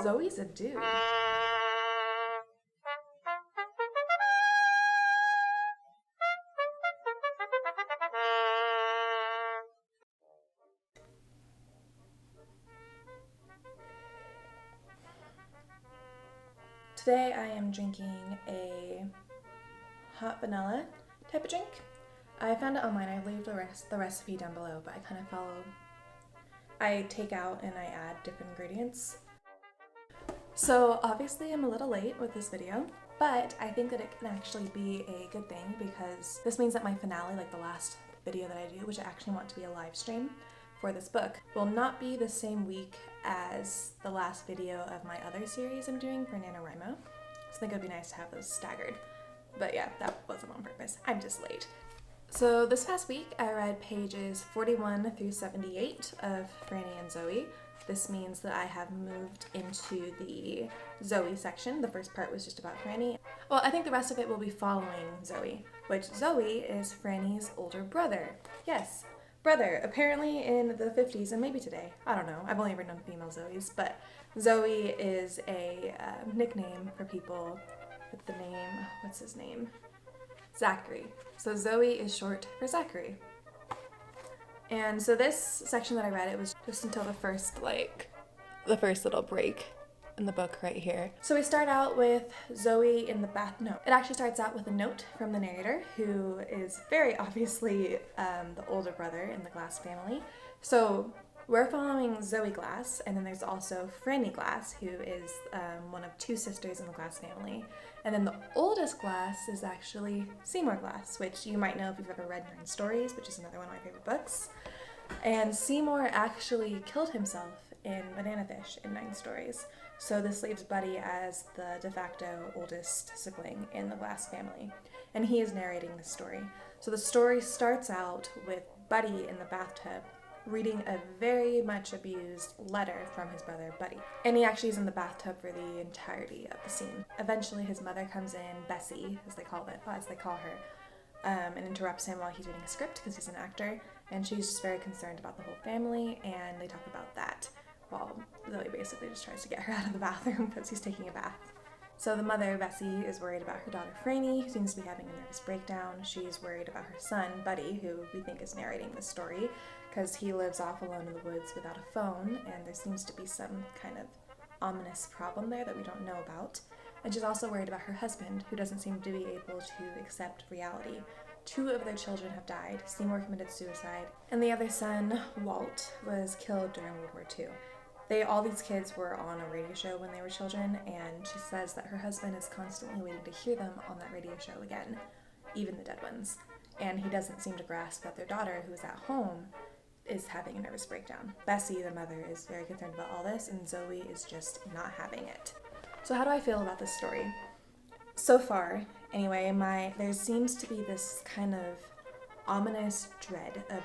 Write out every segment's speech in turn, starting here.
Zoe's a dude. Today I am drinking a hot vanilla type of drink. I found it online. I leave the recipe down below, but I kind of follow. I take out and I add different ingredients. So obviously I'm a little late with this video, but I think that it can actually be a good thing because this means that my finale, like the last video that I do, which I actually want to be a live stream for this book, will not be the same week as the last video of my other series I'm doing for NaNoWriMo. So I think it would be nice to have those staggered. But yeah, that wasn't on purpose. I'm just late. So this past week I read pages 41 through 78 of Franny and Zoe. This means that I have moved into the Zoe section. The first part was just about Franny. Well, I think the rest of it will be following Zoe, which Zoe is Franny's older brother. Yes, brother, apparently in the 50s and maybe today. I don't know. I've only ever known female Zoes, but Zoe is a nickname for people with the name, what's his name? Zachary. So Zoe is short for Zachary. And so this section that I read, it was just until the first little break in the book right here. So we start out with Zoe in the bath. No, it actually starts out with a note from the narrator, who is very obviously the older brother in the Glass family. So we're following Zoe Glass, and then there's also Franny Glass, who is one of two sisters in the Glass family. And then the oldest Glass is actually Seymour Glass, which you might know if you've ever read 9 Stories, which is another one of my favorite books. And Seymour actually killed himself in Banana Fish in 9 Stories. So this leaves Buddy as the de facto oldest sibling in the Glass family. And he is narrating the story. So the story starts out with Buddy in the bathtub reading a very much abused letter from his brother Buddy. And he actually is in the bathtub for the entirety of the scene. Eventually his mother comes in, Bessie, as they call her, and interrupts him while he's reading a script because he's an actor, and she's just very concerned about the whole family, and they talk about that while Zoe basically just tries to get her out of the bathroom because he's taking a bath. So the mother, Bessie, is worried about her daughter Franny, who seems to be having a nervous breakdown. She's worried about her son, Buddy, who we think is narrating the story, because he lives off alone in the woods without a phone, and there seems to be some kind of ominous problem there that we don't know about. And she's also worried about her husband, who doesn't seem to be able to accept reality. 2 of their children have died. Seymour committed suicide, and the other son, Walt, was killed during World War II. All these kids were on a radio show when they were children, and she says that her husband is constantly waiting to hear them on that radio show again, even the dead ones. And he doesn't seem to grasp that their daughter, who is at home, is having a nervous breakdown. Bessie, the mother, is very concerned about all this, and Zoe is just not having it. So how do I feel about this story? So far, anyway, there seems to be this kind of ominous dread of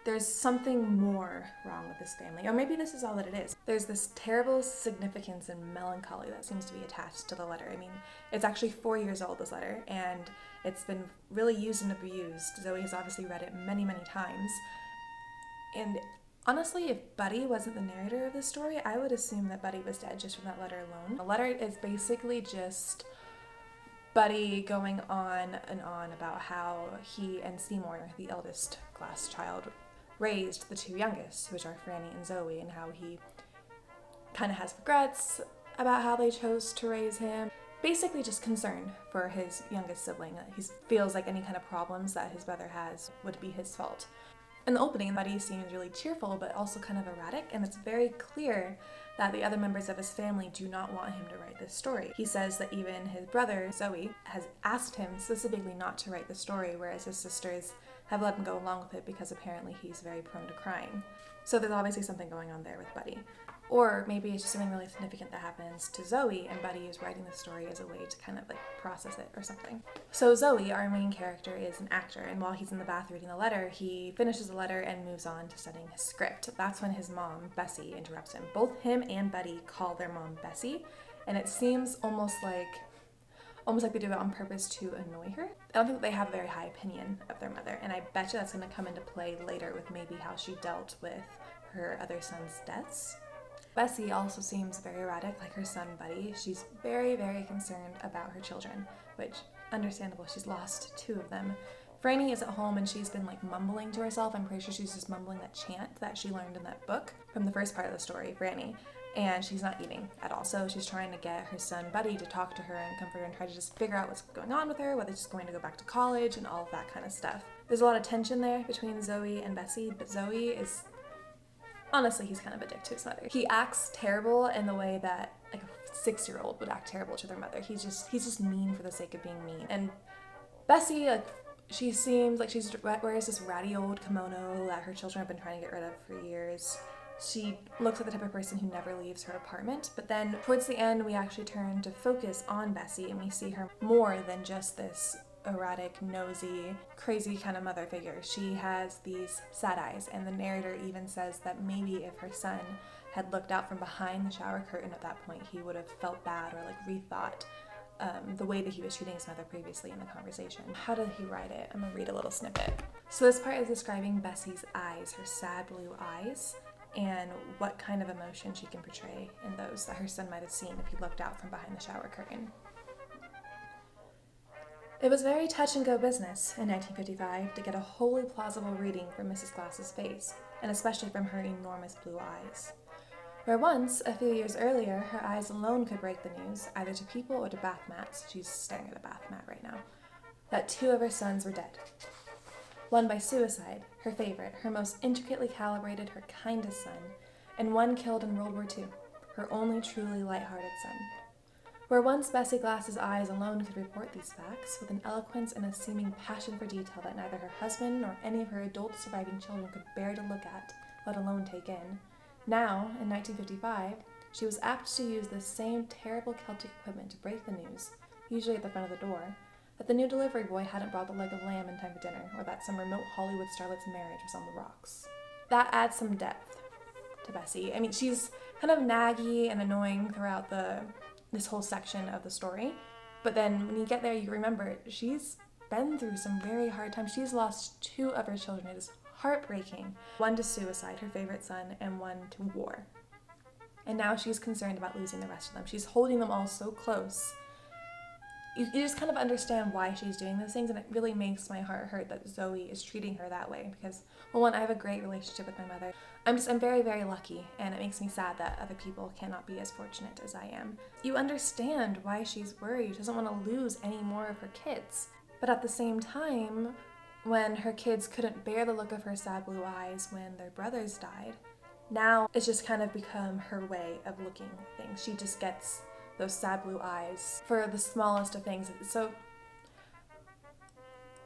there's something more wrong with this family, or maybe this is all that it is. There's this terrible significance and melancholy that seems to be attached to the letter. I mean, it's actually 4 years old, this letter, and it's been really used and abused. Zoe has obviously read it many, many times. And honestly, if Buddy wasn't the narrator of this story, I would assume that Buddy was dead just from that letter alone. The letter is basically just Buddy going on and on about how he and Seymour, the eldest Glass child, raised the 2 youngest, which are Franny and Zoe, and how he kind of has regrets about how they chose to raise him. Basically just concerned for his youngest sibling. He feels like any kind of problems that his brother has would be his fault. In the opening, Buddy seems really cheerful, but also kind of erratic, and it's very clear that the other members of his family do not want him to write this story. He says that even his brother, Zoe, has asked him specifically not to write the story, whereas his sisters have let him go along with it because apparently he's very prone to crying. So there's obviously something going on there with Buddy. Or maybe it's just something really significant that happens to Zoe, and Buddy is writing the story as a way to kind of process it or something. So Zoe, our main character, is an actor, and while he's in the bath reading the letter, he finishes the letter and moves on to studying his script. That's when his mom, Bessie, interrupts him. Both him and Buddy call their mom Bessie, and it seems almost like they do it on purpose to annoy her. I don't think that they have a very high opinion of their mother, and I bet you that's going to come into play later with maybe how she dealt with her other son's deaths. Bessie also seems very erratic, like her son Buddy. She's very, very concerned about her children, which, understandable, she's lost 2 of them. Franny is at home and she's been like mumbling to herself. I'm pretty sure she's just mumbling that chant that she learned in that book from the first part of the story, Franny. And she's not eating at all. So she's trying to get her son Buddy to talk to her and comfort her and try to just figure out what's going on with her, whether she's going to go back to college and all of that kind of stuff. There's a lot of tension there between Zoe and Bessie, but Zoe is, honestly, he's kind of a dick to his mother. He acts terrible in the way that like a 6-year-old would act terrible to their mother. He's just mean for the sake of being mean. And Bessie, like, she seems like she wears this ratty old kimono that her children have been trying to get rid of for years. She looks like the type of person who never leaves her apartment. But then towards the end, we actually turn to focus on Bessie and we see her more than just this erratic, nosy, crazy kind of mother figure. She has these sad eyes, and the narrator even says that maybe if her son had looked out from behind the shower curtain at that point, he would have felt bad or like rethought the way that he was treating his mother previously in the conversation. How did he write it? I'm gonna read a little snippet. So this part is describing Bessie's eyes, her sad blue eyes, and what kind of emotion she can portray in those that her son might have seen if he looked out from behind the shower curtain. It was very touch-and-go business in 1955 to get a wholly plausible reading from Mrs. Glass's face, and especially from her enormous blue eyes. Where once, a few years earlier, her eyes alone could break the news, either to people or to bath mats, she's staring at a bath mat right now, that 2 of her sons were dead. One by suicide, her favorite, her most intricately calibrated, her kindest son, and one killed in World War II, her only truly light-hearted son. Where once Bessie Glass's eyes alone could report these facts, with an eloquence and a seeming passion for detail that neither her husband nor any of her adult surviving children could bear to look at, let alone take in, now, in 1955, she was apt to use this same terrible Celtic equipment to break the news, usually at the front of the door, that the new delivery boy hadn't brought the leg of lamb in time for dinner, or that some remote Hollywood starlet's marriage was on the rocks. That adds some depth to Bessie. I mean, she's kind of naggy and annoying throughout this whole section of the story, but then when you get there, you remember she's been through some very hard times. She's lost 2 of her children. It is heartbreaking. One to suicide, her favorite son, and one to war. And now she's concerned about losing the rest of them. She's holding them all so close. You just kind of understand why she's doing those things, and it really makes my heart hurt that Zoe is treating her that way because, well, one, I have a great relationship with my mother. I'm very, very lucky, and it makes me sad that other people cannot be as fortunate as I am. You understand why she's worried. She doesn't want to lose any more of her kids. But at the same time, when her kids couldn't bear the look of her sad blue eyes when their brothers died, now it's just kind of become her way of looking at things. She just gets those sad blue eyes for the smallest of things. So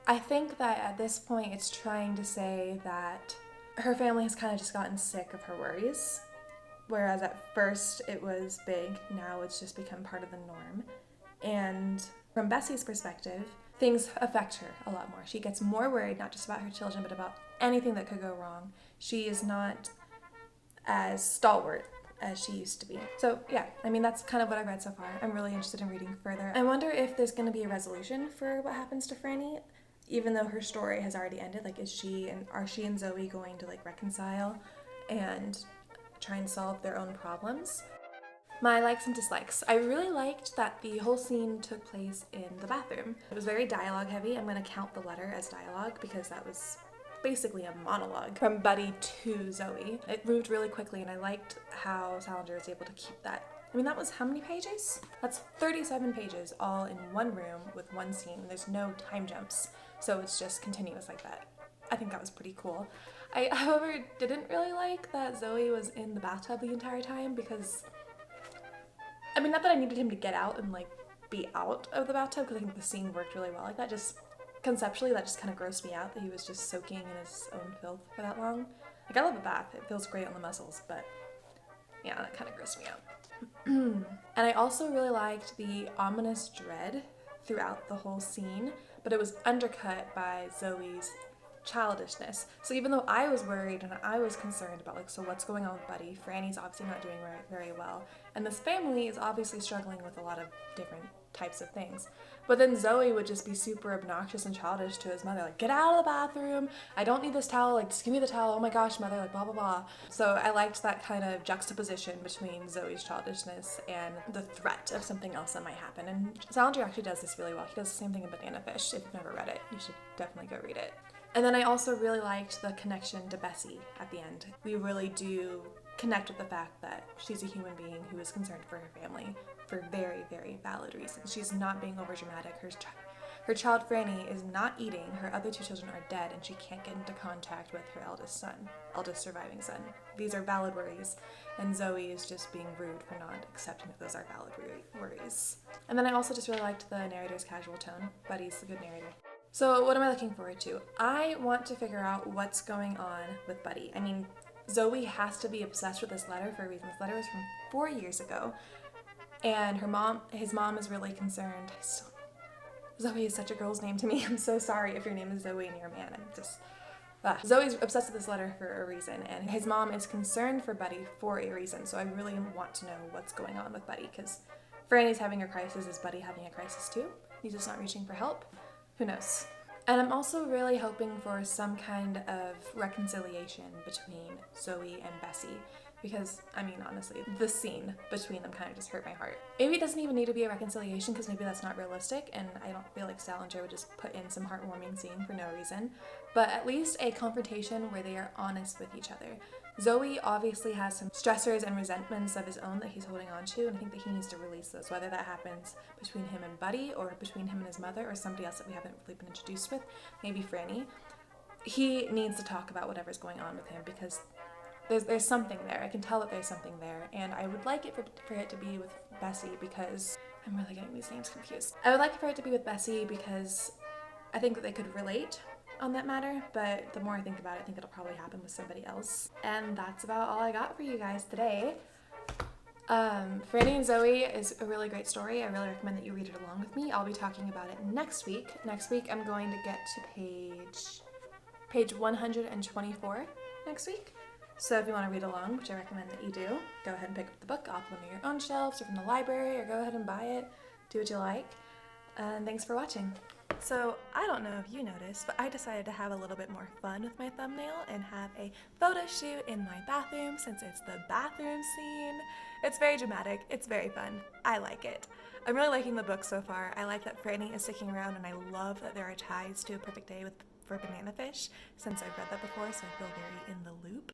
I think that at this point it's trying to say that her family has kind of just gotten sick of her worries, whereas at first it was big, now it's just become part of the norm. And from Bessie's perspective, things affect her a lot more. She gets more worried, not just about her children, but about anything that could go wrong. She is not as stalwart as she used to be. So yeah, I mean, that's kind of what I've read so far. I'm really interested in reading further. I wonder if there's going to be a resolution for what happens to Franny, even though her story has already ended. Like, are she and Zoe going to like reconcile and try and solve their own problems? My likes and dislikes. I really liked that the whole scene took place in the bathroom. It was very dialogue heavy. I'm going to count the letter as dialogue because that was basically a monologue from Buddy to Zoe. It moved really quickly and I liked how Salinger was able to keep that. I mean, that was how many pages? That's 37 pages all in one room with one scene. There's no time jumps, so it's just continuous like that. I think that was pretty cool. I, however, didn't really like that Zoe was in the bathtub the entire time because, I mean, not that I needed him to get out and like be out of the bathtub because I think the scene worked really well like that. Just conceptually, that just kind of grossed me out that he was just soaking in his own filth for that long. Like, I love a bath. It feels great on the muscles, but yeah, that kind of grossed me out. And I also really liked the ominous dread throughout the whole scene, but it was undercut by Zoe's childishness. So even though I was worried and I was concerned about like, so what's going on with Buddy? Franny's obviously not doing very well, and this family is obviously struggling with a lot of different types of things. But then Zoe would just be super obnoxious and childish to his mother, like, get out of the bathroom, I don't need this towel, like, just give me the towel, oh my gosh, mother, like, blah, blah, blah. So I liked that kind of juxtaposition between Zoe's childishness and the threat of something else that might happen. And Salinger actually does this really well. He does the same thing in Banana Fish. If you've never read it, you should definitely go read it. And then I also really liked the connection to Bessie at the end. We really do connect with the fact that she's a human being who is concerned for her family for very, very valid reasons. She's not being overdramatic. Her child Franny is not eating. Her other two children are dead, and she can't get into contact with her eldest surviving son. These are valid worries, and Zoe is just being rude for not accepting that those are valid worries. And then I also just really liked the narrator's casual tone. Buddy's a good narrator. So what am I looking forward to? I want to figure out what's going on with Buddy. I mean, Zoe has to be obsessed with this letter for a reason. This letter is from 4 years ago, and his mom is really concerned. Zoe is such a girl's name to me. I'm so sorry if your name is Zoe and you're a man. Zoe's obsessed with this letter for a reason, and his mom is concerned for Buddy for a reason. So I really want to know what's going on with Buddy, because Franny's having a crisis. Is Buddy having a crisis too? He's just not reaching for help? Who knows? And I'm also really hoping for some kind of reconciliation between Zoe and Bessie, because, I mean, honestly, the scene between them kind of just hurt my heart. Maybe it doesn't even need to be a reconciliation, because maybe that's not realistic, and I don't feel like Salinger would just put in some heartwarming scene for no reason, but at least a confrontation where they are honest with each other. Zoe obviously has some stressors and resentments of his own that he's holding on to, and I think that he needs to release those, whether that happens between him and Buddy, or between him and his mother, or somebody else that we haven't really been introduced with, maybe Franny. He needs to talk about whatever's going on with him, because there's something there. I can tell that there's something there, and I would like it for it to be with Bessie, because I'm really getting these names confused. I would like for it to be with Bessie because I think that they could relate on that matter, but the more I think about it, I think it'll probably happen with somebody else. And that's about all I got for you guys today. Franny and Zoe is a really great story. I really recommend that you read it along with me. I'll be talking about it next week. Next week I'm going to get to page 124 next week. So if you want to read along, which I recommend that you do, go ahead and pick up the book off one of your own shelves or from the library, or go ahead and buy it. Do what you like. And thanks for watching. So I don't know if you noticed, but I decided to have a little bit more fun with my thumbnail and have a photo shoot in my bathroom, since it's the bathroom scene. It's very dramatic. It's very fun. I like it. I'm really liking the book so far. I like that Franny is sticking around, and I love that there are ties to A Perfect Day for Banana Fish, since I've read that before, so I feel very in the loop.